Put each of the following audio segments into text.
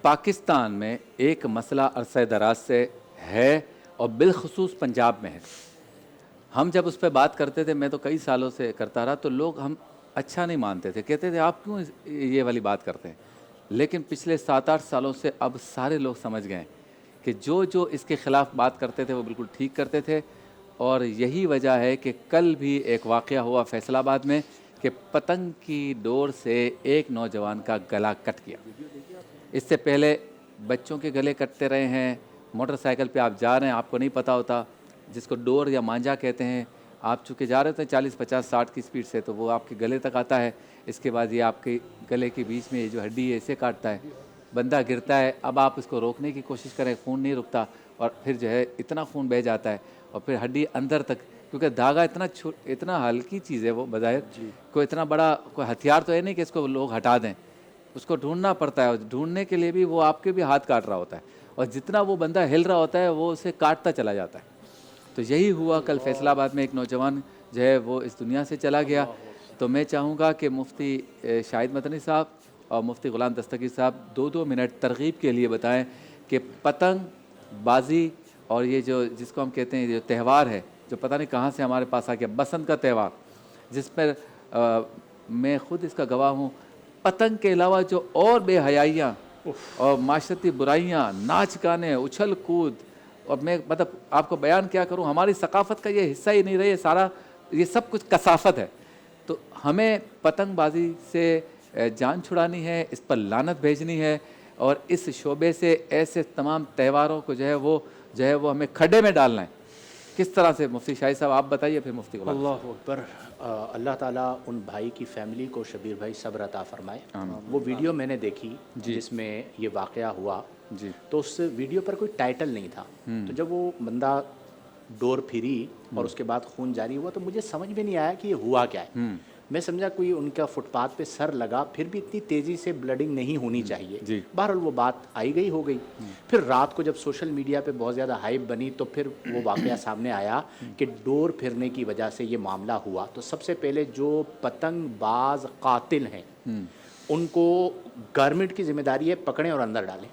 پاکستان میں ایک مسئلہ عرصہ دراز سے ہے اور بالخصوص پنجاب میں ہے۔ ہم جب اس پہ بات کرتے تھے، میں تو کئی سالوں سے کرتا رہا، تو لوگ ہم اچھا نہیں مانتے تھے، کہتے تھے آپ کیوں یہ والی بات کرتے ہیں۔ لیکن پچھلے 7-8 سالوں سے اب سارے لوگ سمجھ گئے کہ جو اس کے خلاف بات کرتے تھے وہ بالکل ٹھیک کرتے تھے، اور یہی وجہ ہے کہ کل بھی ایک واقعہ ہوا فیصل آباد میں کہ پتنگ کی ڈور سے ایک نوجوان کا گلا کٹ گیا۔ اس سے پہلے بچوں کے گلے کٹتے رہے ہیں، موٹر سائیکل پہ آپ جا رہے ہیں، آپ کو نہیں پتہ ہوتا، جس کو ڈور یا مانجا کہتے ہیں، آپ چونکہ جا رہے تھے 40 50 60 کی سپیڈ سے، تو وہ آپ کے گلے تک آتا ہے۔ اس کے بعد یہ آپ کے گلے کے بیچ میں یہ جو ہڈی ہے اسے کاٹتا ہے، بندہ گرتا ہے۔ اب آپ اس کو روکنے کی کوشش کریں، خون نہیں رکتا، اور پھر جو ہے اتنا خون بہہ جاتا ہے، اور پھر ہڈی اندر تک، کیونکہ دھاگا اتنا ہلکی چیز ہے وہ بظاہر، کوئی اتنا بڑا کوئی ہتھیار تو ہے نہیں کہ اس کو لوگ ہٹا دیں، اس کو ڈھونڈنا پڑتا ہے، اور ڈھونڈنے کے لیے بھی وہ آپ کے بھی ہاتھ کاٹ رہا ہوتا ہے، اور جتنا وہ بندہ ہل رہا ہوتا ہے وہ اسے کاٹتا چلا جاتا ہے۔ تو یہی ہوا کل فیصل آباد میں، ایک نوجوان جو ہے وہ اس دنیا سے چلا گیا۔ تو میں چاہوں گا کہ مفتی شاہد مدنی صاحب اور مفتی غلام دستگیر صاحب 2 منٹ ترغیب کے لیے بتائیں کہ پتنگ بازی اور یہ جو جس کو ہم کہتے ہیں جو تہوار ہے، جو پتہ نہیں کہاں سے ہمارے پاس آ گیا، بسنت کا تہوار، جس پر میں خود اس کا گواہ ہوں، پتنگ کے علاوہ جو اور بے حیائیاں اور معاشرتی برائیاں، ناچ گانے، اچھل کود، اور میں مطلب آپ کو بیان کیا کروں، ہماری ثقافت کا یہ حصہ ہی نہیں رہے، سارا یہ سب کچھ کثافت ہے۔ تو ہمیں پتنگ بازی سے جان چھڑانی ہے، اس پر لعنت بھیجنی ہے، اور اس شعبے سے ایسے تمام تہواروں کو جو ہے وہ ہمیں کھڈے میں ڈالنا ہے۔ کس طرح سے مفتی شاہد صاحب آپ بتائیے، پھر مفتی غلام۔ اللہ اکبر۔ اللہ تعالیٰ ان بھائی کی فیملی کو، شبیر بھائی، صبر عطا فرمائے۔ وہ ویڈیو میں نے دیکھی جس میں یہ واقعہ ہوا، تو اس ویڈیو پر کوئی ٹائٹل نہیں تھا، تو جب وہ بندہ ڈور پھری اور اس کے بعد خون جاری ہوا، تو مجھے سمجھ میں نہیں آیا کہ یہ ہوا کیا ہے۔ میں سمجھا کوئی ان کا فٹ پاتھ پہ سر لگا، پھر بھی اتنی تیزی سے بلڈنگ نہیں ہونی چاہیے۔ بہرحال وہ بات آئی گئی ہو گئی۔ پھر رات کو جب سوشل میڈیا پہ بہت زیادہ ہائپ بنی، تو پھر وہ واقعہ سامنے آیا کہ ڈور پھرنے کی وجہ سے یہ معاملہ ہوا۔ تو سب سے پہلے جو پتنگ باز قاتل ہیں ان کو گورنمنٹ کی ذمہ داری ہے پکڑیں اور اندر ڈالیں،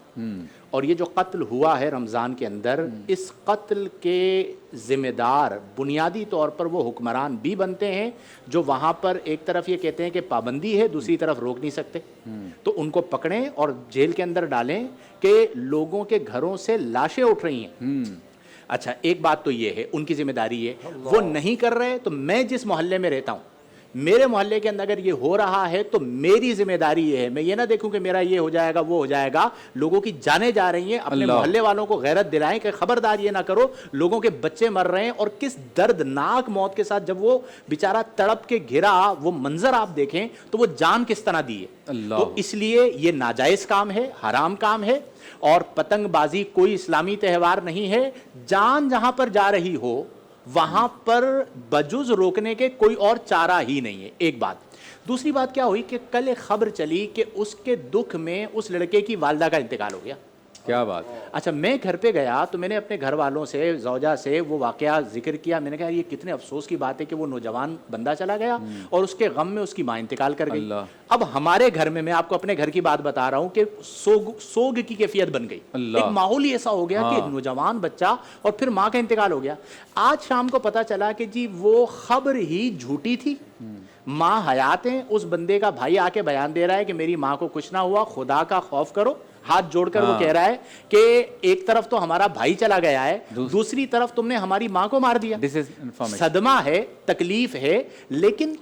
اور یہ جو قتل ہوا ہے رمضان کے اندر، اس قتل کے ذمہ دار بنیادی طور پر وہ حکمران بھی بنتے ہیں جو وہاں پر ایک طرف یہ کہتے ہیں کہ پابندی ہے، دوسری طرف روک نہیں سکتے، تو ان کو پکڑیں اور جیل کے اندر ڈالیں کہ لوگوں کے گھروں سے لاشیں اٹھ رہی ہیں۔ اچھا، ایک بات تو یہ ہے ان کی ذمہ داری ہے، وہ نہیں کر رہے، تو میں جس محلے میں رہتا ہوں، میرے محلے کے اندر اگر یہ ہو رہا ہے تو میری ذمہ داری یہ ہے، میں یہ نہ دیکھوں کہ میرا یہ ہو جائے گا وہ ہو جائے گا۔ لوگوں کی جانیں جا رہی ہیں، اپنے محلے والوں کو غیرت دلائیں کہ خبردار یہ نہ کرو، لوگوں کے بچے مر رہے ہیں، اور کس دردناک موت کے ساتھ جب وہ بیچارہ تڑپ کے گرا، وہ منظر آپ دیکھیں تو وہ جان کس طرح دی ہے۔ تو اس لیے یہ ناجائز کام ہے، حرام کام ہے، اور پتنگ بازی کوئی اسلامی تہوار نہیں ہے۔ جان جہاں پر جا رہی ہو وہاں پر بجز روکنے کے کوئی اور چارہ ہی نہیں ہے، ایک بات۔ دوسری بات کیا ہوئی کہ کل ایک خبر چلی کہ اس کے دکھ میں اس لڑکے کی والدہ کا انتقال ہو گیا۔ کیا بات؟ اچھا، میں گھر پہ گیا تو میں نے اپنے گھر والوں سے، زوجہ سے وہ واقعہ ذکر کیا۔ میں نے کہا یہ کتنے افسوس کی بات ہے کہ وہ نوجوان بندہ چلا گیا اور اس کے غم میں اس کی ماں انتقال کر گئی۔ اب ہمارے گھر میں آپ کو اپنے گھر کی بات بتا رہا ہوں کہ سوگ کی کیفیت بن گئی، ایک ماحول ہی ایسا ہو گیا کہ نوجوان بچہ اور پھر ماں کا انتقال ہو گیا۔ آج شام کو پتا چلا کہ جی وہ خبر ہی جھوٹی تھی، ماں حیات ہیں۔ اس بندے کا بھائی آ کے بیان دے رہا ہے کہ میری ماں کو کچھ نہ ہوا، خدا کا خوف کرو، ہاتھ جوڑ کر وہ کہہ رہا ہے کہ ایک طرف تو ہمارا بھائی چلا گیا ہے، دوسری طرف تم نے ہماری ماں کو مار دیا۔ صدمہ ہے، تکلیف ہے، لیکن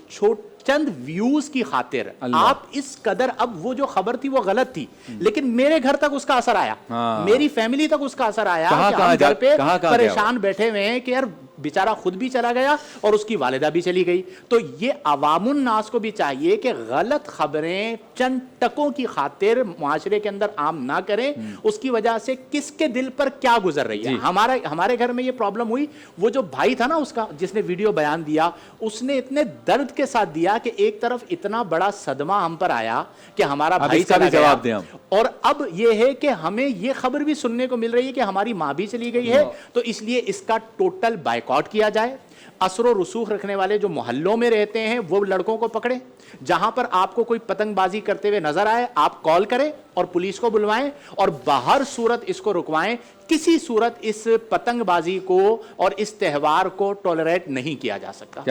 چند ویوز کی خاطر آپ اس قدر، اب وہ جو خبر تھی وہ غلط تھی، لیکن میرے گھر تک اس کا اثر آیا، میری فیملی تک اس کا اثر آیا کہ ہم گھر پہ پریشان بیٹھے ہوئے ہیں کہ یار بیچارہ خود بھی چلا گیا اور اس کی والدہ بھی چلی گئی۔ تو یہ عوام الناس کو بھی چاہیے کہ غلط خبریں چند ٹکوں کی خاطر معاشرے کے اندر عام نہ کریں، اس کی وجہ سے کس کے دل پر کیا گزر رہی ہے۔ ہمارے گھر میں یہ پرابلم ہوئی، وہ جو بھائی تھا نا اس کا جس نے ویڈیو بیان دیا، اس نے اتنے درد کے ساتھ دیا کہ ایک طرف اتنا بڑا صدمہ ہم پر آیا کہ ہمارا بھائی چلا گیا، اور اب یہ ہے کہ ہمیں یہ خبر بھی سننے کو مل رہی ہے کہ ہماری ماں بھی چلی گئی ہے، تو اس لیے اس کا ٹوٹل بائیکاٹ بائیکاٹ کیا جائے, اثر و رسوخ رکھنے والے جو محلوں میں رہتے ہیں وہ لڑکوں کو پکڑیں, جہاں پر آپ کو کوئی پتنگ بازی کرتے ہوئے نظر آئے آپ کال کریں اور پولیس کو بلوائیں اور باہر صورت اس کو رکوائیں. کسی صورت اس پتنگ بازی کو اور اس تہوار کو ٹالریٹ نہیں کیا جا سکتا.